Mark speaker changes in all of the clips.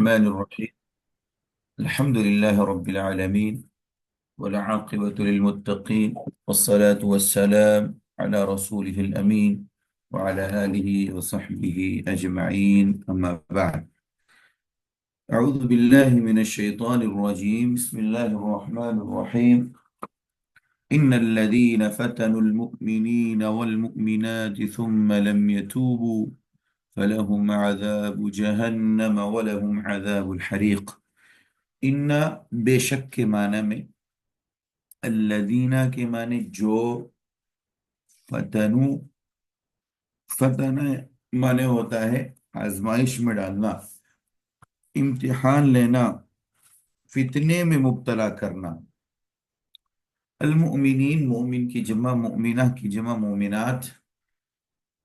Speaker 1: الرحمن الرحيم. الحمد لله رب العالمين، والعاقبة للمتقين، والصلاة والسلام على رسوله الأمين وعلى آله وصحبه أجمعين، أما بعد. أعوذ بالله من الشيطان الرجيم. بسم الله الرحمن الرحيم. إن الذين فتنوا المؤمنين والمؤمنات ثم لم يتوبوا فلهم عذاب جهنم ولهم عذاب الحريق. ان بے شک کے معنی میں، الذین کے معنی جو، فتنو، فتن معنی ہوتا ہے آزمائش میں ڈالنا، امتحان لینا، فتنے میں مبتلا کرنا. المؤمنین، مومن کی جمع، مؤمنہ کی جمع مومنات.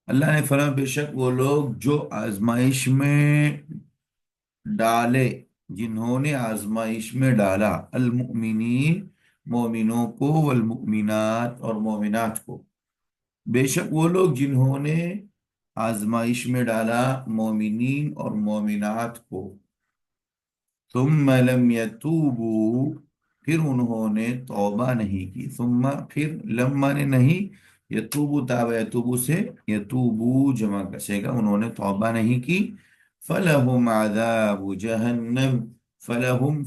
Speaker 1: اللہ نے فرمایا بے شک وہ لوگ جو آزمائش میں ڈالے، جنہوں نے آزمائش میں ڈالا، المؤمنین مومنوں کو، والمؤمنات اور مومنات کو. بے شک وہ لوگ جنہوں نے آزمائش میں ڈالا مومنین اور مومنات کو، ثم لم یتوبوا، پھر انہوں نے توبہ نہیں کی. ثم پھر، لما نے نہیں، یتوبو تاب یتوبو سے، یتوبو جمع کسے گا، انہوں نے توبہ نہیں کی. فلہم عذاب جہنم، فلہم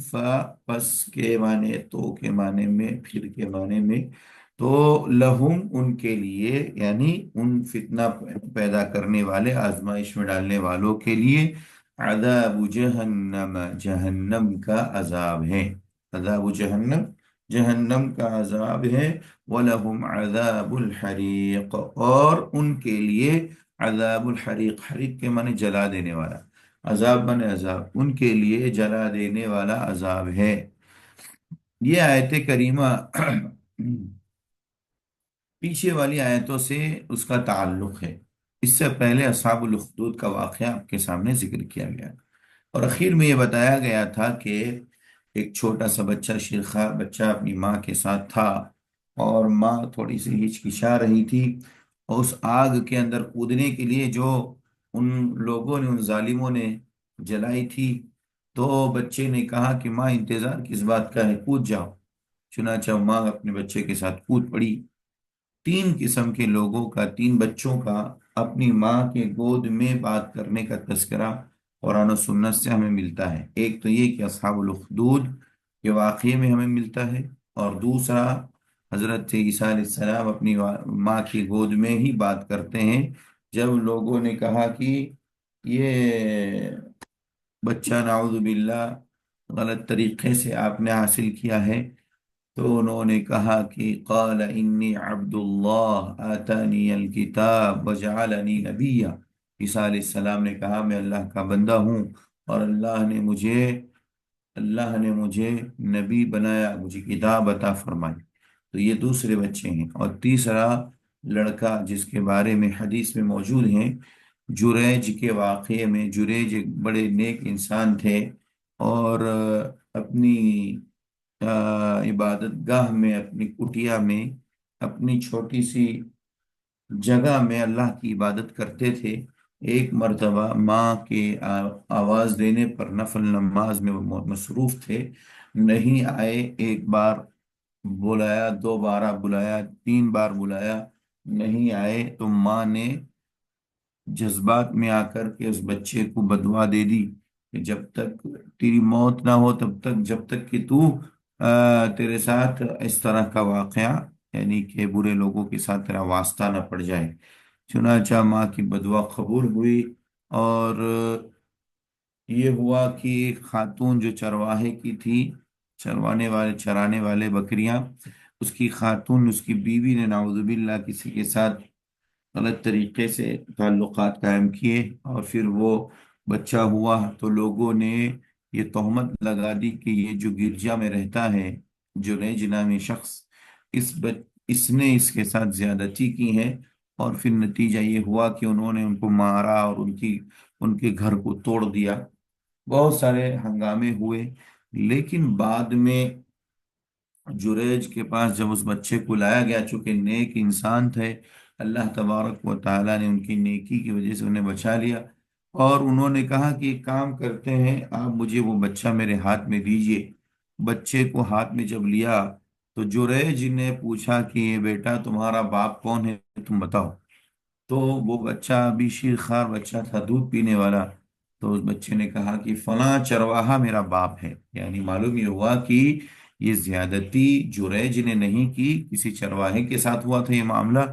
Speaker 1: پس کے معنی، تو کے معنی میں، پھر کے معنی میں، تو لہم ان کے لیے، یعنی ان فتنہ پیدا کرنے والے، آزمائش میں ڈالنے والوں کے لیے، عذاب جہنم، جہنم کا عذاب ہے. عذاب جہنم، جہنم کا عذاب ہے. وَلَهُمْ عَذَابُ الْحَرِيقِ، اور ان کے لیے عذاب الحریق، حریق کے معنی جلا دینے والا، عذاب بن عذاب، ان کے لیے جلا دینے والا عذاب ہے. یہ آیت کریمہ پیچھے والی آیتوں سے اس کا تعلق ہے. اس سے پہلے اصحاب الاخدود کا واقعہ آپ کے سامنے ذکر کیا گیا، اور اخیر میں یہ بتایا گیا تھا کہ ایک چھوٹا سا بچہ، شیخہ بچہ، اپنی ماں کے ساتھ تھا، اور ماں تھوڑی سی ہچکچا رہی تھی، اور اس آگ کے اندر کودنے کے لیے جو ان لوگوں نے، ان ظالموں نے جلائی تھی، تو بچے نے کہا کہ ماں انتظار کس بات کا ہے، کود جاؤ. چنانچہ ماں اپنے بچے کے ساتھ کود پڑی. تین قسم کے لوگوں کا، تین بچوں کا اپنی ماں کے گود میں بات کرنے کا تذکرہ قرآن و سنت سے ہمیں ملتا ہے. ایک تو یہ کہ اصحاب الاخدود کے واقعے میں ہمیں ملتا ہے، اور دوسرا حضرت عیسیٰ علیہ السلام اپنی ماں کی گود میں ہی بات کرتے ہیں، جب لوگوں نے کہا کہ یہ بچہ نعوذ باللہ غلط طریقے سے آپ نے حاصل کیا ہے، تو انہوں نے کہا کہ قال انی عبد اللہ آتانی الکتاب وجعلنی نبیا. عیسیٰ علیہ السلام نے کہا میں اللہ کا بندہ ہوں، اور اللہ نے مجھے نبی بنایا، مجھے کتاب عطا فرمائی. تو یہ دوسرے بچے ہیں. اور تیسرا لڑکا جس کے بارے میں حدیث میں موجود ہیں، جریج کے واقعے میں، جریج ایک بڑے نیک انسان تھے، اور اپنی عبادت گاہ میں، اپنی کٹیا میں، اپنی چھوٹی سی جگہ میں اللہ کی عبادت کرتے تھے. ایک مرتبہ ماں کے آواز دینے پر نفل نماز میں وہ مصروف تھے، نہیں آئے. ایک بار بلایا، دو بار بلایا، تین بار بلایا، نہیں آئے، تو ماں نے جذبات میں آ کر کے اس بچے کو بددعا دے دی کہ جب تک تیری موت نہ ہو، تب تک، جب تک کہ تیرے ساتھ اس طرح کا واقعہ، یعنی کہ برے لوگوں کے ساتھ تیرا واسطہ نہ پڑ جائے. چنانچہ ماں کی بددعا قبول ہوئی، اور یہ ہوا کہ ایک خاتون جو چرواہے کی تھی، چرانے والے بکریاں، اس کی خاتون، اس کی بیوی نے نعوذ باللہ کسی کے ساتھ غلط طریقے سے تعلقات قائم کیے، اور پھر وہ بچہ ہوا. تو لوگوں نے یہ تہمت لگا دی کہ یہ جو گرجا میں رہتا ہے، جو ریج نامی شخص، اس نے اس کے ساتھ زیادتی کی ہے. اور پھر نتیجہ یہ ہوا کہ انہوں نے ان کو مارا، اور ان کے گھر کو توڑ دیا. بہت سارے ہنگامے ہوئے. لیکن بعد میں جریج کے پاس جب اس بچے کو لایا گیا، چونکہ نیک انسان تھے، اللہ تبارک و تعالیٰ نے ان کی نیکی کی وجہ سے انہیں بچا لیا. اور انہوں نے کہا کہ ایک کام کرتے ہیں، آپ مجھے وہ بچہ میرے ہاتھ میں دیجئے۔ بچے کو ہاتھ میں جب لیا تو جریج نے پوچھا کہ بیٹا تمہارا باپ کون ہے، تم بتاؤ۔ تو وہ بچہ ابھی شیر خوار بچہ تھا، دودھ پینے والا۔ تو اس بچے نے کہا کہ فلاں چرواہا میرا باپ ہے، یعنی معلوم یہ ہوا کہ یہ زیادتی جریج نے نہیں کی، کسی چرواہے کے ساتھ ہوا تھا یہ معاملہ۔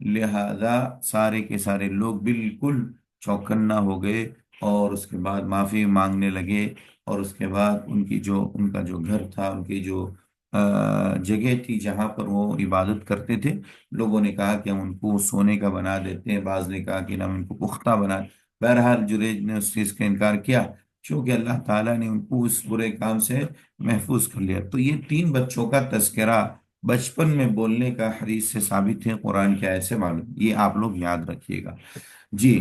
Speaker 1: لہذا سارے کے سارے لوگ بالکل چوکنا ہو گئے، اور اس کے بعد معافی مانگنے لگے۔ اور اس کے بعد ان کا جو گھر تھا، ان کی جو جگہ تھی جہاں پر وہ عبادت کرتے تھے، لوگوں نے کہا کہ ہم ان کو سونے کا بنا دیتے ہیں، بعض نے کہا کہ ہم ان کو پختہ بنا۔ بہرحال جریج نے اس چیز کا انکار کیا، چونکہ اللہ تعالیٰ نے ان کو اس برے کام سے محفوظ کر لیا۔ تو یہ تین بچوں کا تذکرہ بچپن میں بولنے کا حدیث سے ثابت ہے، قرآن کی آیت سے معلوم، یہ آپ لوگ یاد رکھیے گا جی۔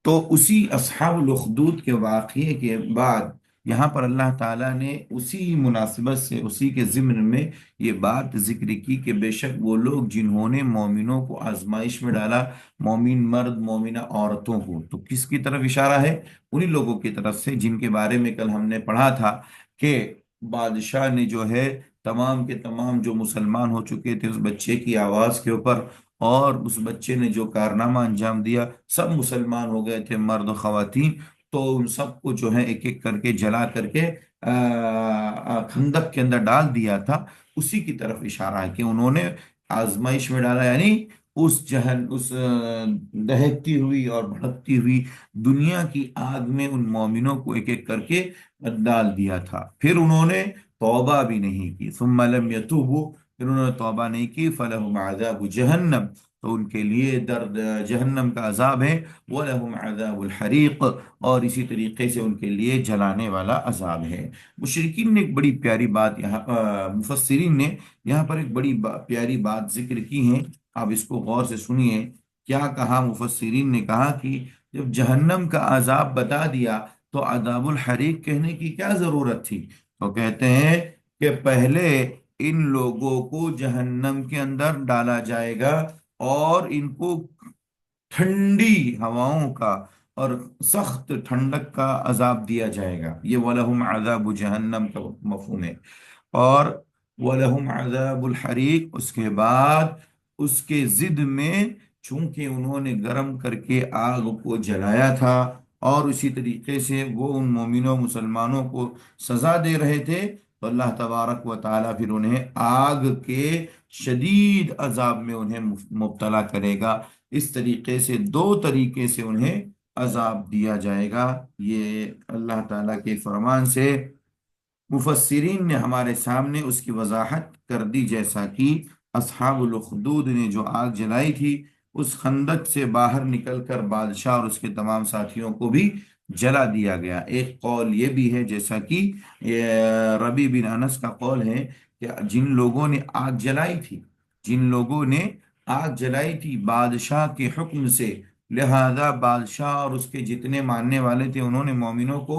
Speaker 1: تو اسی اصحاب الاخدود کے واقعے کے بعد یہاں پر اللہ تعالیٰ نے اسی مناسبت سے اسی کے ضمن میں یہ بات ذکر کی کہ بے شک وہ لوگ جنہوں نے مومنوں کو آزمائش میں ڈالا، مومن مرد مومنہ عورتوں کو، تو کس کی طرف اشارہ ہے؟ انہی لوگوں کی طرف سے جن کے بارے میں کل ہم نے پڑھا تھا کہ بادشاہ نے جو ہے تمام کے تمام جو مسلمان ہو چکے تھے اس بچے کی آواز کے اوپر، اور اس بچے نے جو کارنامہ انجام دیا، سب مسلمان ہو گئے تھے مرد و خواتین، تو ان سب کو جو ہے ایک ایک کر کے جلا کر کے خندق کے اندر ڈال دیا تھا۔ اسی کی طرف اشارہ ہے کہ انہوں نے آزمائش میں ڈالا، یعنی اس دہکتی ہوئی اور بھڑکتی ہوئی دنیا کی آگ میں ان مومنوں کو ایک ایک کر کے ڈال دیا تھا۔ پھر انہوں نے توبہ بھی نہیں کی، ثم لم یتوبوا، پھر انہوں نے توبہ نہیں کی، فلہم عذاب جہنم، تو ان کے لیے درد جہنم کا عذاب ہے، وَلَهُمْ عَذَابُ الْحَرِيقِ، اور اسی طریقے سے ان کے لیے جلانے والا عذاب ہے۔ مشرکین نے ایک بڑی پیاری بات یہاں مفسرین نے یہاں پر ایک بڑی پیاری بات ذکر کی ہے، آپ اس کو غور سے سنیے۔ کیا کہا مفسرین نے؟ کہا کہ جب جہنم کا عذاب بتا دیا تو عذاب الحریق کہنے کی کیا ضرورت تھی؟ تو کہتے ہیں کہ پہلے ان لوگوں کو جہنم کے اندر ڈالا جائے گا، اور ان کو ٹھنڈی ہواؤں کا اور سخت ٹھنڈک کا عذاب دیا جائے گا، یہ وَلَهُمْ عَذَابُ جہنم کا مفہوم ہے۔ اور وَلَهُمْ عَذَابُ الْحَرِيقِ، اس کے بعد اس کے ضد میں، چونکہ انہوں نے گرم کر کے آگ کو جلایا تھا اور اسی طریقے سے وہ ان مومنوں مسلمانوں کو سزا دے رہے تھے، تو اللہ تبارک و تعالیٰ پھر انہیں آگ کے شدید عذاب میں انہیں مبتلا کرے گا۔ اس طریقے سے دو طریقے سے انہیں عذاب دیا جائے گا، یہ اللہ تعالیٰ کے فرمان سے مفسرین نے ہمارے سامنے اس کی وضاحت کر دی، جیسا کہ اصحاب الاخدود نے جو آگ جلائی تھی، اس خندق سے باہر نکل کر بادشاہ اور اس کے تمام ساتھیوں کو بھی جلا دیا گیا۔ ایک قول یہ بھی ہے، جیسا کہ ربی بن انس کا قول ہے، کہ جن لوگوں نے آگ جلائی تھی، جن لوگوں نے آگ جلائی تھی بادشاہ کے حکم سے، لہذا بادشاہ اور اس کے جتنے ماننے والے تھے انہوں نے مومنوں کو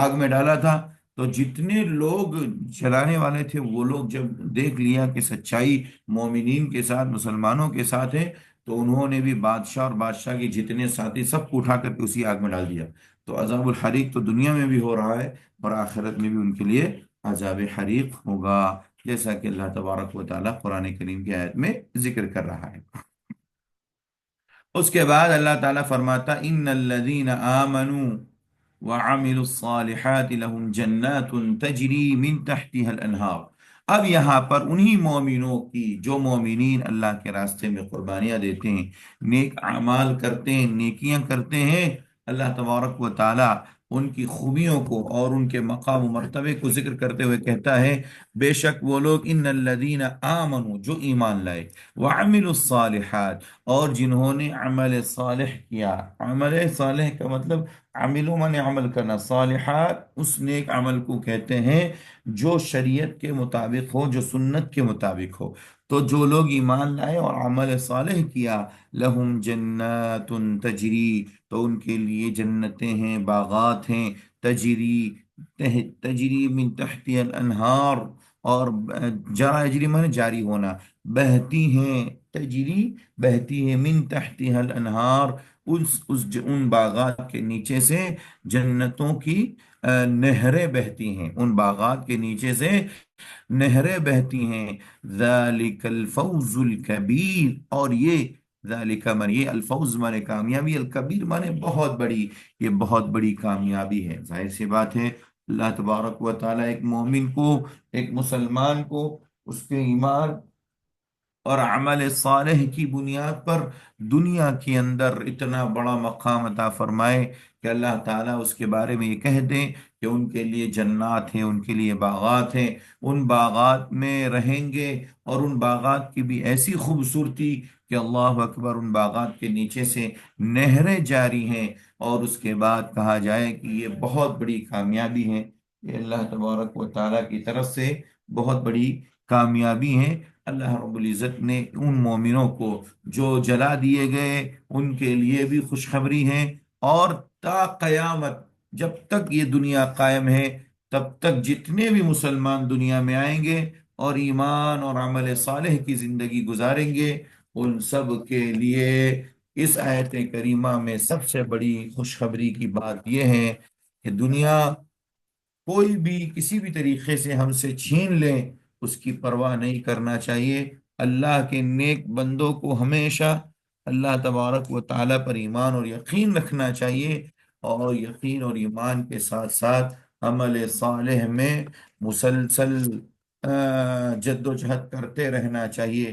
Speaker 1: آگ میں ڈالا تھا، تو جتنے لوگ جلانے والے تھے وہ لوگ جب دیکھ لیا کہ سچائی مومنین کے ساتھ مسلمانوں کے ساتھ ہے، تو انہوں نے بھی بادشاہ اور بادشاہ کے جتنے ساتھی سب کو اٹھا کر کے اسی آگ میں ڈال دیا۔ تو عذاب الحریق تو دنیا میں بھی ہو رہا ہے، اور آخرت میں بھی ان کے لیے عذاب حریق ہوگا، جیسا کہ اللہ تبارک و تعالیٰ قرآن کریم کی آیت میں ذکر کر رہا ہے۔ اس کے بعد اللہ تعالیٰ فرماتا ان الذین آمنوا وعملوا الصالحات لهم جنات تجری من تحتها الانہار۔ اب یہاں پر انہی مومنوں کی جو مومنین اللہ کے راستے میں قربانیاں دیتے ہیں، نیک اعمال کرتے ہیں، نیکیاں کرتے ہیں، اللہ تبارک و تعالیٰ ان کی خوبیوں کو اور ان کے مقام و مرتبے کو ذکر کرتے ہوئے کہتا ہے بے شک وہ لوگ ان الذین آمنوا، جو ایمان لائے، وعملوا الصالحات، اور جنہوں نے عمل صالح کیا۔ عمل صالح کا مطلب عملوں من عمل کرنا، صالحات اس نیک عمل کو کہتے ہیں جو شریعت کے مطابق ہو، جو سنت کے مطابق ہو۔ تو جو لوگ ایمان لائے اور عمل صالح کیا، لہم جنات تجری، تو ان کے لیے جنتیں ہیں، باغات ہیں، تجری تجری من تحتی الانہار، اور جرا اجری من جاری ہونا، بہتی ہیں، تجری بہتی ہے، من تحتها الانہار، ان باغات کے نیچے سے جنتوں کی نہریں بہتی ہیں، ان باغات کے نیچے سے نہریں بہتی ہیں۔ ذالک الفوز الکبیر، اور یہ ذالک من، یہ الفوز مانے کامیابی، الکبیر مانے بہت بڑی، یہ بہت بڑی کامیابی ہے۔ ظاہر سی بات ہے اللہ تبارک و تعالی ایک مومن کو، ایک مسلمان کو اس کے ایمان اور عمل صالح کی بنیاد پر دنیا کے اندر اتنا بڑا مقام عطا فرمائے کہ اللہ تعالیٰ اس کے بارے میں یہ کہہ دیں کہ ان کے لیے جنات ہیں، ان کے لیے باغات ہیں، ان باغات میں رہیں گے، اور ان باغات کی بھی ایسی خوبصورتی کہ اللہ اکبر، ان باغات کے نیچے سے نہریں جاری ہیں، اور اس کے بعد کہا جائے کہ یہ بہت بڑی کامیابی ہے، یہ اللہ تبارک و تعالیٰ کی طرف سے بہت بڑی کامیابی ہے۔ اللہ رب العزت نے ان مومنوں کو جو جلا دیے گئے ان کے لیے بھی خوشخبری ہے، اور تا قیامت، جب تک یہ دنیا قائم ہے تب تک جتنے بھی مسلمان دنیا میں آئیں گے اور ایمان اور عمل صالح کی زندگی گزاریں گے، ان سب کے لیے اس آیت کریمہ میں سب سے بڑی خوشخبری کی بات یہ ہے کہ دنیا کوئی بھی کسی بھی طریقے سے ہم سے چھین لیں، اس کی پرواہ نہیں کرنا چاہیے۔ اللہ کے نیک بندوں کو ہمیشہ اللہ تبارک و تعالیٰ پر ایمان اور یقین رکھنا چاہیے، اور یقین اور ایمان کے ساتھ ساتھ عمل صالح میں مسلسل جد و جہد کرتے رہنا چاہیے۔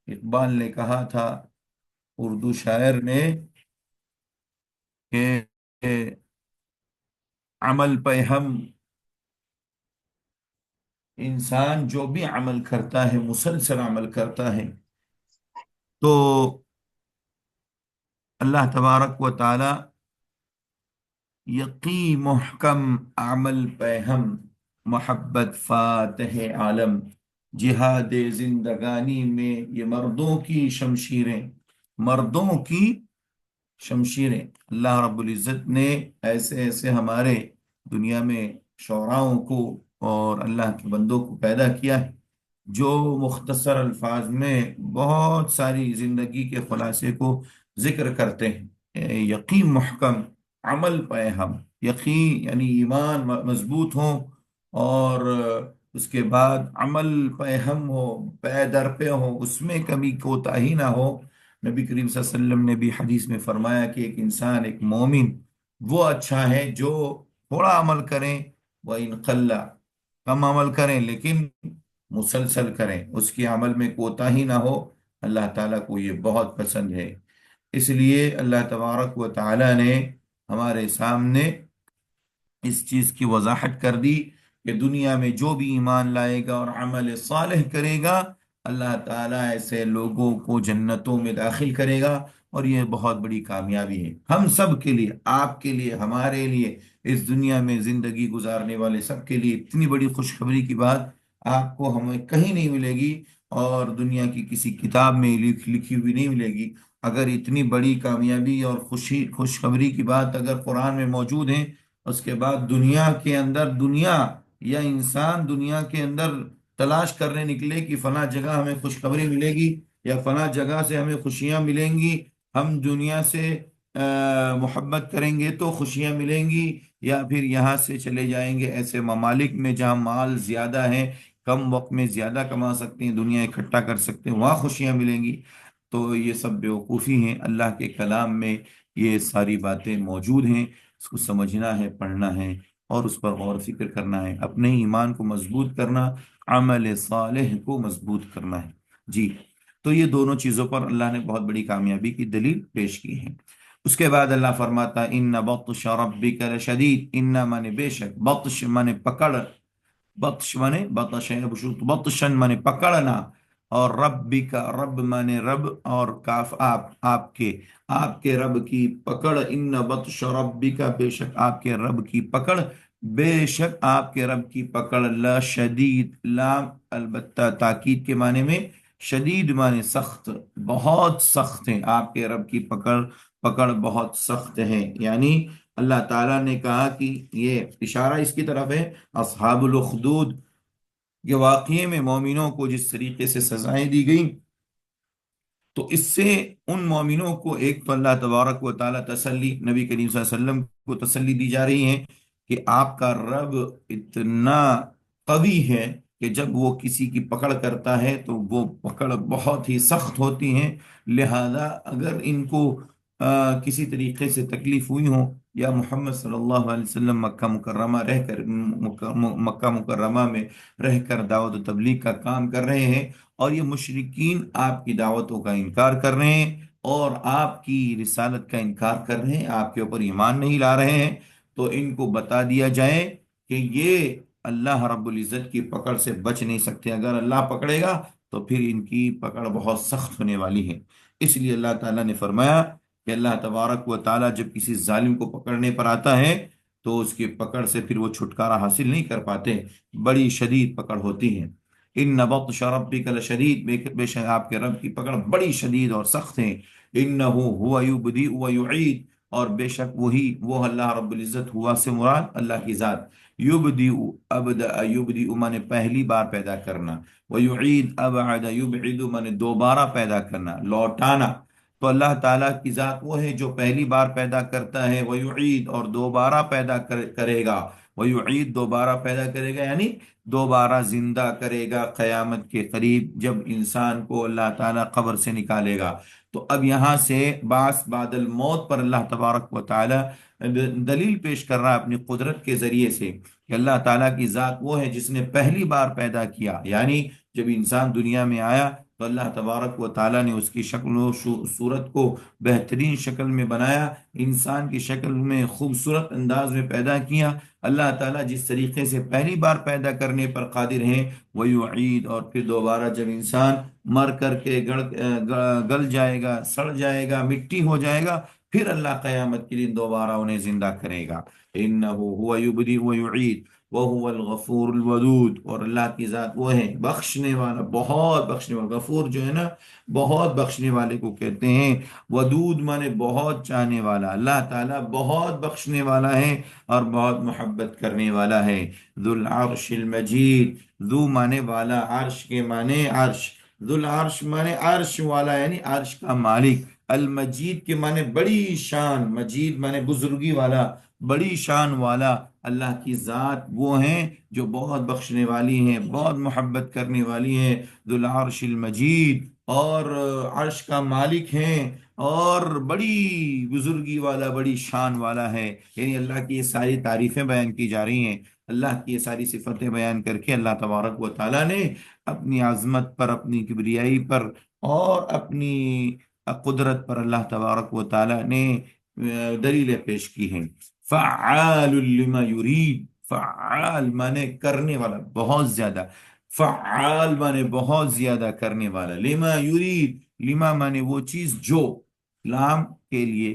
Speaker 1: اقبال نے کہا تھا، اردو شاعر نے، کہ عمل پہ ہم، انسان جو بھی عمل کرتا ہے، مسلسل عمل کرتا ہے، تو اللہ تبارک و تعالی یقی محکم عمل پہ ہم، محبت فاتح عالم، جہاد زندگانی میں یہ مردوں کی شمشیریں، مردوں کی شمشیریں۔ اللہ رب العزت نے ایسے ایسے ہمارے دنیا میں شعراؤں کو اور اللہ کے بندوں کو پیدا کیا ہے جو مختصر الفاظ میں بہت ساری زندگی کے خلاصے کو ذکر کرتے ہیں۔ یقین محکم عمل پہ ہم، یقین یعنی ایمان مضبوط ہوں، اور اس کے بعد عمل پہ ہم ہو، پے در پہ ہو، اس میں کبھی کوتاہی نہ ہو۔ نبی کریم صلی اللہ علیہ وسلم نے بھی حدیث میں فرمایا کہ ایک انسان، ایک مومن وہ اچھا ہے جو تھوڑا عمل کریں، وَإِنْ قَلَّ، کم عمل کریں لیکن مسلسل کریں، اس کے عمل میں کوتاہی نہ ہو۔ اللہ تعالیٰ کو یہ بہت پسند ہے، اس لیے اللہ تبارک و تعالیٰ نے ہمارے سامنے اس چیز کی وضاحت کر دی کہ دنیا میں جو بھی ایمان لائے گا اور عمل صالح کرے گا، اللہ تعالیٰ ایسے لوگوں کو جنتوں میں داخل کرے گا، اور یہ بہت بڑی کامیابی ہے ہم سب کے لیے، آپ کے لیے، ہمارے لیے، اس دنیا میں زندگی گزارنے والے سب کے لیے اتنی بڑی خوشخبری کی بات آپ کو ہمیں کہیں نہیں ملے گی، اور دنیا کی کسی کتاب میں لکھی ہوئی نہیں ملے گی۔ اگر اتنی بڑی کامیابی اور خوشخبری کی بات اگر قرآن میں موجود ہے، اس کے بعد دنیا کے اندر، دنیا یا انسان دنیا کے اندر تلاش کرنے نکلے کہ فلاں جگہ ہمیں خوشخبری ملے گی یا فلاں جگہ سے ہمیں خوشیاں ملیں گی، ہم دنیا سے محبت کریں گے تو خوشیاں ملیں گی، یا پھر یہاں سے چلے جائیں گے ایسے ممالک میں جہاں مال زیادہ ہے، کم وقت میں زیادہ کما سکتے ہیں، دنیا اکٹھا کر سکتے ہیں، وہاں خوشیاں ملیں گی، تو یہ سب بیوقوفی ہیں۔ اللہ کے کلام میں یہ ساری باتیں موجود ہیں، اس کو سمجھنا ہے، پڑھنا ہے، اور اس پر غور و فکر کرنا ہے، اپنے ایمان کو مضبوط کرنا، عمل صالح کو مضبوط کرنا ہے۔ جی، تو یہ دونوں چیزوں پر اللہ نے بہت بڑی کامیابی کی دلیل پیش کی ہے۔ اس کے بعد اللہ فرماتا ہے ان بطش ربک لشدید، ان مانے بے شک، بطش مانے پکڑ، بطش مانے بطش یبشط، بطشن مانے پکڑنا، اور ربی کا، رب مانے رب، اور کاف آپ کے رب کی پکڑ، ان بطش ربی کا، بے شک آپ کے رب کی پکڑ، بے شک آپ کے رب کی پکڑ، لا شدید، لام البتہ تاکید کے معنی میں، شدید معنی سخت، بہت سخت ہے آپ کے رب کی پکڑ، پکڑ بہت سخت ہے۔ یعنی اللہ تعالیٰ نے کہا کہ یہ اشارہ اس کی طرف ہے اصحاب الاخدود، یہ واقعے میں مومنوں کو جس طریقے سے سزائیں دی گئیں تو اس سے ان مومنوں کو ایک تو اللہ تبارک و تعالیٰ تسلی، نبی کریم صلی اللہ علیہ وسلم کو تسلی دی جا رہی ہے کہ آپ کا رب اتنا قوی ہے کہ جب وہ کسی کی پکڑ کرتا ہے تو وہ پکڑ بہت ہی سخت ہوتی ہے، لہذا اگر ان کو کسی طریقے سے تکلیف ہوئی ہو، یا محمد صلی اللہ علیہ وسلم مکہ مکرمہ رہ کر مکہ مکرمہ میں رہ کر دعوت و تبلیغ کا کام کر رہے ہیں، اور یہ مشرکین آپ کی دعوتوں کا انکار کر رہے ہیں اور آپ کی رسالت کا انکار کر رہے ہیں، آپ کے اوپر ایمان نہیں لا رہے ہیں، تو ان کو بتا دیا جائے کہ یہ اللہ رب العزت کی پکڑ سے بچ نہیں سکتے، اگر اللہ پکڑے گا تو پھر ان کی پکڑ بہت سخت ہونے والی ہے۔ اس لیے اللہ تعالیٰ نے فرمایا کہ اللہ تبارک و تعالیٰ جب کسی ظالم کو پکڑنے پر آتا ہے تو اس کی پکڑ سے پھر وہ چھٹکارا حاصل نہیں کر پاتے، بڑی شدید پکڑ ہوتی ہے۔ ان بطش ربک لشدید، بے شک آپ کے رب کی پکڑ بڑی شدید اور سخت ہے۔ انہ هو یبدئ و یعید، اور بے شک وہی وہ اللہ رب العزت، ہوا سے مراد اللہ کی ذات، یبدئ، ابدأ یبدئ مانے پہلی بار پیدا کرنا، و یعید ابعد یبعد مانے دوبارہ پیدا کرنا، لوٹانا۔ تو اللہ تعالیٰ کی ذات وہ ہے جو پہلی بار پیدا کرتا ہے، وہ یعید، اور دوبارہ پیدا کرے گا، وہ یعید دوبارہ پیدا کرے گا یعنی دوبارہ زندہ کرے گا قیامت کے قریب، جب انسان کو اللہ تعالیٰ قبر سے نکالے گا۔ تو اب یہاں سے بعث بعد الموت پر اللہ تبارک و تعالیٰ دلیل پیش کر رہا ہے اپنی قدرت کے ذریعے سے کہ اللہ تعالیٰ کی ذات وہ ہے جس نے پہلی بار پیدا کیا، یعنی جب انسان دنیا میں آیا تو اللہ تبارک و تعالیٰ نے اس کی شکل و صورت کو بہترین شکل میں بنایا، انسان کی شکل میں خوبصورت انداز میں پیدا کیا۔ اللہ تعالیٰ جس طریقے سے پہلی بار پیدا کرنے پر قادر ہیں، وہ یعید، اور پھر دوبارہ جب انسان مر کر کے گل جائے گا، سڑ جائے گا، مٹی ہو جائے گا، پھر اللہ قیامت کے دن دوبارہ انہیں زندہ کرے گا۔ انہ هو یبدئ و یعید وهو الغفور الودود، اور اللہ کی ذات وہ ہے بخشنے والا، بہت بخشنے والا، غفور جو ہے نا بہت بخشنے والے کو کہتے ہیں، ودود مانے بہت چاہنے والا، اللہ تعالیٰ بہت بخشنے والا ہے اور بہت محبت کرنے والا ہے۔ ذو العرش المجید، ذو مانے والا، عرش کے مانے عرش، ذو العرش مانے عرش والا یعنی عرش کا مالک، المجید کے مانے بڑی شان، مجید مانے بزرگی والا، بڑی شان والا۔ اللہ کی ذات وہ ہیں جو بہت بخشنے والی ہیں، بہت محبت کرنے والی ہیں، ذو العرش المجید، اور عرش کا مالک ہیں، اور بڑی بزرگی والا، بڑی شان والا ہے۔ یعنی اللہ کی یہ ساری تعریفیں بیان کی جا رہی ہیں، اللہ کی یہ ساری صفتیں بیان کر کے اللہ تبارک و تعالیٰ نے اپنی عظمت پر، اپنی کبریائی پر اور اپنی قدرت پر اللہ تبارک و تعالیٰ نے دلیلیں پیش کی ہیں۔ فعال لما یرید، فعال مانے کرنے والا، بہت زیادہ، فعال مانے بہت زیادہ کرنے والا، لما یرید، لما مانے وہ چیز جو، لام کے لیے،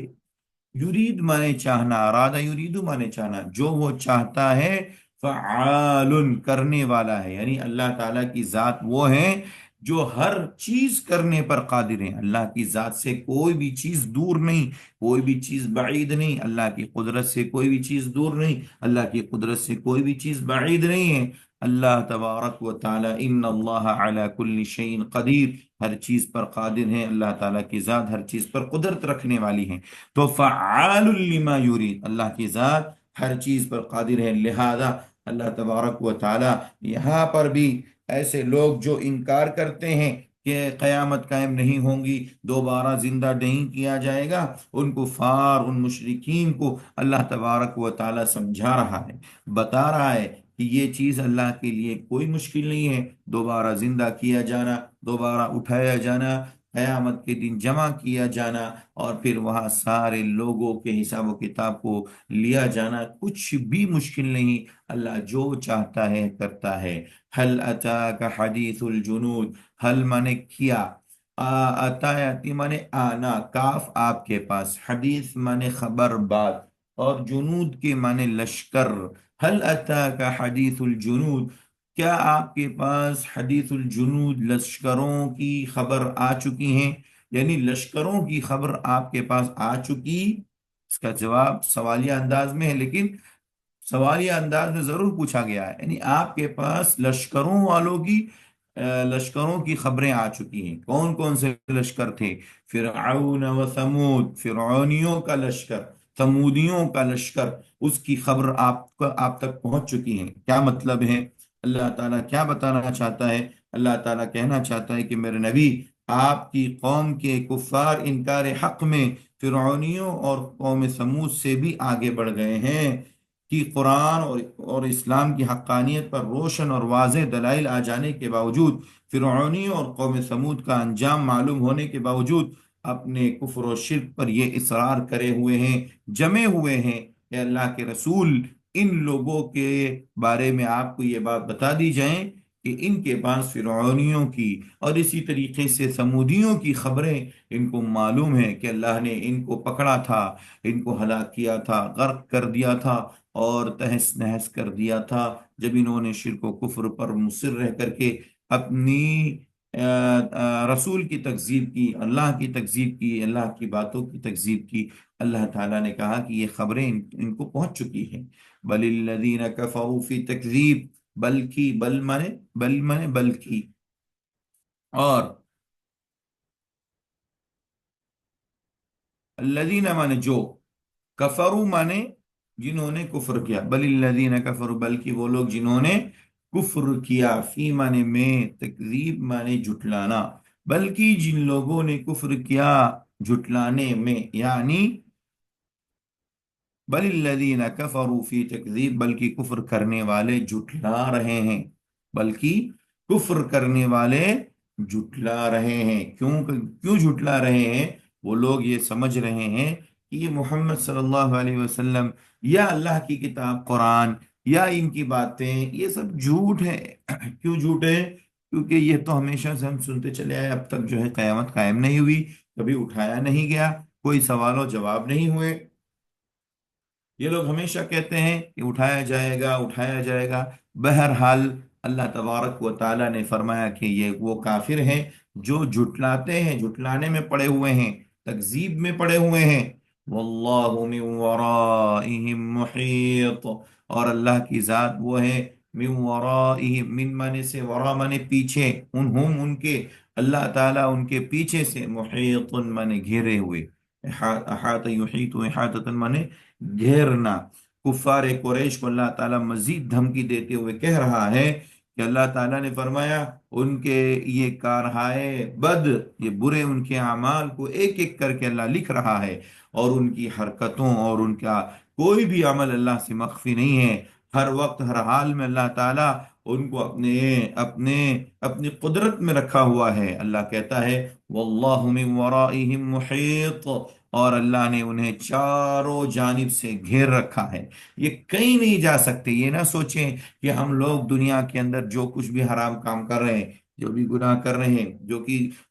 Speaker 1: یرید مانے چاہنا، ارادہ یریدو مانے چاہنا، جو وہ چاہتا ہے، فعال کرنے والا ہے، یعنی اللہ تعالیٰ کی ذات وہ ہے جو ہر چیز کرنے پر قادر ہے۔ اللہ کی ذات سے کوئی بھی چیز دور نہیں، کوئی بھی چیز بعید نہیں، اللہ کی قدرت سے کوئی بھی چیز دور نہیں، اللہ کی قدرت سے کوئی بھی چیز بعید نہیں ہے۔ اللہ تبارک و تعالی، ان اللہ علی کل شیء قدیر، ہر چیز پر قادر ہے، اللہ تعالیٰ کی ذات ہر چیز پر قدرت رکھنے والی ہے۔ تو فعال لما یرید، اللہ کی ذات ہر چیز پر قادر ہے، لہذا اللہ تبارک و تعالی یہاں پر بھی ایسے لوگ جو انکار کرتے ہیں کہ قیامت قائم نہیں ہوں گی، دوبارہ زندہ نہیں کیا جائے گا، ان کفار، ان مشرکین کو اللہ تبارک و تعالی سمجھا رہا ہے، بتا رہا ہے کہ یہ چیز اللہ کے لیے کوئی مشکل نہیں ہے، دوبارہ زندہ کیا جانا، دوبارہ اٹھایا جانا، قیامت کے دن جمع کیا جانا، اور پھر وہاں سارے لوگوں کے حساب و کتاب کو لیا جانا، کچھ بھی مشکل نہیں، اللہ جو چاہتا ہے کرتا ہے۔ حل اتاک حدیث الجنود، حل مانے کیا، اتایاتی مانے آنا، کاف آپ کے پاس، حدیث مانے خبر بات، اور جنود کے مانے لشکر۔ حل اتاک حدیث الجنود، کیا آپ کے پاس حدیث الجنود، لشکروں کی خبر آ چکی ہیں، یعنی لشکروں کی خبر آپ کے پاس آ چکی؟ اس کا جواب سوالیہ انداز میں ہے، لیکن سوالیہ انداز میں ضرور پوچھا گیا ہے، یعنی آپ کے پاس لشکروں والوں کی لشکروں کی خبریں آ چکی ہیں۔ کون کون سے لشکر تھے؟ فرعون و ثمود، فرعونیوں کا لشکر، ثمودیوں کا لشکر، اس کی خبر آپ تک پہنچ چکی ہے۔ کیا مطلب ہے؟ اللہ تعالیٰ کیا بتانا چاہتا ہے؟ اللہ تعالیٰ کہنا چاہتا ہے کہ میرے نبی، آپ کی قوم کے کفار انکار حق میں فرعونیوں اور قوم سمود سے بھی آگے بڑھ گئے ہیں، کہ قرآن اور اسلام کی حقانیت پر روشن اور واضح دلائل آ جانے کے باوجود، فرعونیوں اور قوم سمود کا انجام معلوم ہونے کے باوجود، اپنے کفر و شرک پر یہ اصرار کرے ہوئے ہیں، جمے ہوئے ہیں۔ کہ اللہ کے رسول، ان لوگوں کے بارے میں آپ کو یہ بات بتا دی جائیں کہ ان کے پاس فرعونیوں کی اور اسی طریقے سے سمودیوں کی خبریں ان کو معلوم ہے، کہ اللہ نے ان کو پکڑا تھا، ان کو ہلاک کیا تھا، غرق کر دیا تھا اور تہس نہس کر دیا تھا، جب انہوں نے شرک و کفر پر مصر رہ کر کے اپنی رسول کی تکذیب کی، اللہ کی تکذیب کی، اللہ کی باتوں کی تکذیب کی۔ اللہ تعالیٰ نے کہا کہ یہ خبریں ان کو پہنچ چکی ہیں۔ بل الذین کفروا فی تکذیب، بلکہ بل مانے بلکہ، اور الذین مانے جو، کفروا مانے جنہوں نے کفر کیا، بل الذین کفروا بلکہ وہ لوگ جنہوں نے کفر کیا، فی مانے میں، تکذیب مانے جھٹلانا، بلکہ جن لوگوں نے کفر کیا جھٹلانے میں، یعنی بل الذین کفروا فی تکذیب، بلکہ کفر کرنے والے جھٹلا رہے ہیں، بلکہ کفر کرنے والے جھٹلا رہے ہیں۔ کیوں جھٹلا رہے ہیں؟ وہ لوگ یہ سمجھ رہے ہیں کہ یہ محمد صلی اللہ علیہ وسلم یا اللہ کی کتاب قرآن یا ان کی باتیں یہ سب جھوٹ ہے۔ کیوں جھوٹ ہے؟ کیونکہ یہ تو ہمیشہ سے ہم سنتے چلے آئے، اب تک جو ہے قیامت قائم نہیں ہوئی، کبھی اٹھایا نہیں گیا، کوئی سوال و جواب نہیں ہوئے۔ یہ لوگ ہمیشہ کہتے ہیں کہ اٹھایا جائے گا، اٹھایا جائے گا۔ بہرحال اللہ تبارک و تعالیٰ نے فرمایا کہ یہ وہ کافر ہیں جو جھٹلاتے ہیں، جھٹلانے میں پڑے ہوئے ہیں، تکذیب میں پڑے ہوئے ہیں۔ واللہ من ورائہم محیط، اور اللہ کی ذات وہ ہے، من ورائہم، من مانے سے ورا مانے پیچھے، انہم ان کے، اللہ تعالیٰ ان کے پیچھے سے، محیط مانے گھیرے ہوئے، احاط یحیط احاطۃ مانے گھیرنا۔ کفار قریش کو اللہ تعالیٰ مزید دھمکی دیتے ہوئے کہہ رہا ہے کہ اللہ تعالیٰ نے فرمایا ان کے یہ کارہائے بد، یہ برے ان کے اعمال کو ایک ایک کر کے اللہ لکھ رہا ہے، اور ان کی حرکتوں اور ان کا کوئی بھی عمل اللہ سے مخفی نہیں ہے۔ ہر وقت ہر حال میں اللہ تعالیٰ ان کو اپنی قدرت میں رکھا ہوا ہے۔ اللہ کہتا ہے واللہ من ورائہم محیط، اور اللہ نے انہیں چاروں جانب سے گھیر رکھا ہے، یہ کہیں نہیں جا سکتے۔ یہ نہ سوچیں کہ ہم لوگ دنیا کے اندر جو کچھ بھی حرام کام کر رہے ہیں، جو بھی گناہ کر رہے ہیں،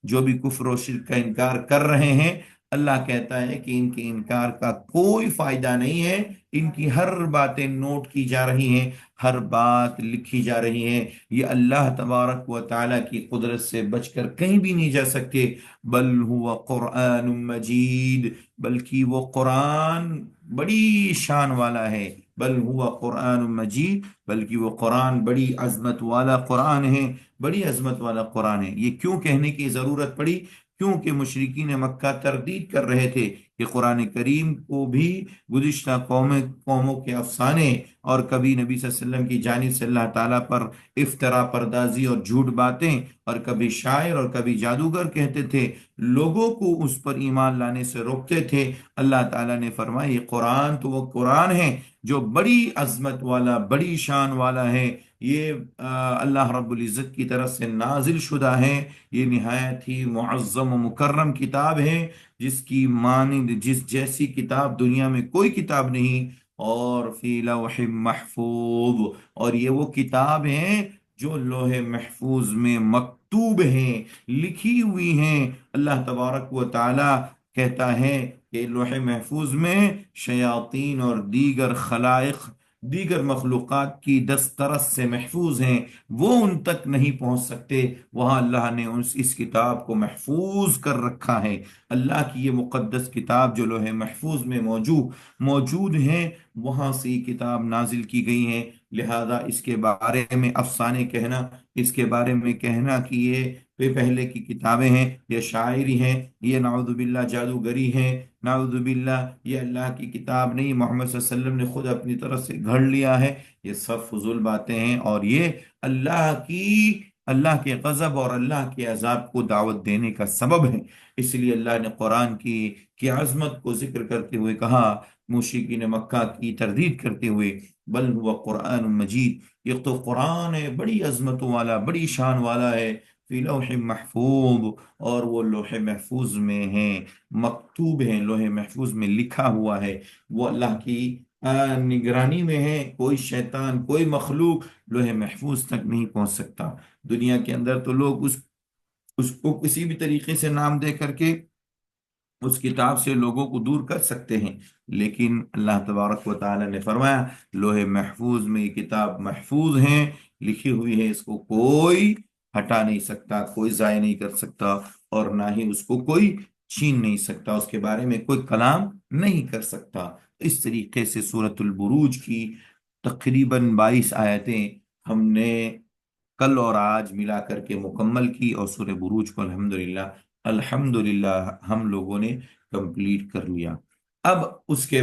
Speaker 1: جو بھی کفر و شرک کا انکار کر رہے ہیں، اللہ کہتا ہے کہ ان کے انکار کا کوئی فائدہ نہیں ہے، ان کی ہر باتیں نوٹ کی جا رہی ہیں، ہر بات لکھی جا رہی ہے، یہ اللہ تبارک و تعالیٰ کی قدرت سے بچ کر کہیں بھی نہیں جا سکتے۔ بل ہوا قرآن مجید، بلکہ وہ قرآن بڑی شان والا ہے، بل ہوا قرآن مجید، بلکہ وہ قرآن بڑی عظمت والا قرآن ہے، بڑی عظمت والا قرآن ہے۔ یہ کیوں کہنے کی ضرورت پڑی؟ کیونکہ مشرکین مکہ تردید کر رہے تھے کہ قرآن کریم کو بھی گزشتہ قوموں کے افسانے، اور کبھی نبی صلی اللہ علیہ وسلم کی جانب سے اللہ تعالیٰ پر افطرا پردازی اور جھوٹ باتیں، اور کبھی شاعر اور کبھی جادوگر کہتے تھے، لوگوں کو اس پر ایمان لانے سے روکتے تھے۔ اللہ تعالیٰ نے فرمایا یہ قرآن تو وہ قرآن ہے جو بڑی عظمت والا، بڑی شان والا ہے، یہ اللہ رب العزت کی طرف سے نازل شدہ ہے، یہ نہایت ہی معظم و مکرم کتاب ہے، جس کی مانند، جس جیسی کتاب دنیا میں کوئی کتاب نہیں، اور فی لوح محفوظ، اور یہ وہ کتاب ہیں جو لوح محفوظ میں مکتوب ہیں، لکھی ہوئی ہیں۔ اللہ تبارک و تعالی کہتا ہے کہ لوح محفوظ میں شیاطین اور دیگر خلائق، دیگر مخلوقات کی دسترس سے محفوظ ہیں، وہ ان تک نہیں پہنچ سکتے، وہاں اللہ نے اس کتاب کو محفوظ کر رکھا ہے۔ اللہ کی یہ مقدس کتاب جو لوح محفوظ میں موجود ہیں، وہاں سے یہ کتاب نازل کی گئی ہے۔ لہذا اس کے بارے میں افسانے کہنا، اس کے بارے میں کہنا کہ یہ پہلے کی کتابیں ہیں، یہ شاعری ہیں، یہ نعوذ باللہ جادوگری ہیں، نعوذ باللہ یہ اللہ کی کتاب نہیں، محمد صلی اللہ علیہ وسلم نے خود اپنی طرف سے گھڑ لیا ہے، یہ سب فضول باتیں ہیں، اور یہ اللہ کے غضب اور اللہ کے عذاب کو دعوت دینے کا سبب ہے۔ اس لیے اللہ نے قرآن کی عظمت کو ذکر کرتے ہوئے کہا، مشرکین مکہ کی تردید کرتے ہوئے، بل ہوا قرآن مجید، یہ تو قرآن ہے بڑی عظمتوں والا، بڑی شان والا ہے، فی لوح محفوظ، اور وہ لوح محفوظ میں ہے، مکتوب ہے، لوح محفوظ میں لکھا ہوا ہے، وہ اللہ کی نگرانی میں ہے، کوئی شیطان کوئی مخلوق لوح محفوظ تک نہیں پہنچ سکتا۔ دنیا کے اندر تو لوگ اس کو کسی بھی طریقے سے نام دے کر کے اس کتاب سے لوگوں کو دور کر سکتے ہیں، لیکن اللہ تبارک و تعالی نے فرمایا لوح محفوظ میں یہ کتاب محفوظ ہیں، لکھی ہوئی ہے، اس کو کوئی ہٹا نہیں سکتا، کوئی ضائع نہیں کر سکتا، اور نہ ہی اس کو کوئی چھین نہیں سکتا، اس کے بارے میں کوئی کلام نہیں کر سکتا۔ اس طریقے سے سورۃ البروج کی تقریباً 22 آیتیں ہم نے کل اور آج ملا کر کے مکمل کی، اور سورہ بروج کو الحمدللہ ہم لوگوں نے کمپلیٹ کر لیا۔ اب اس کے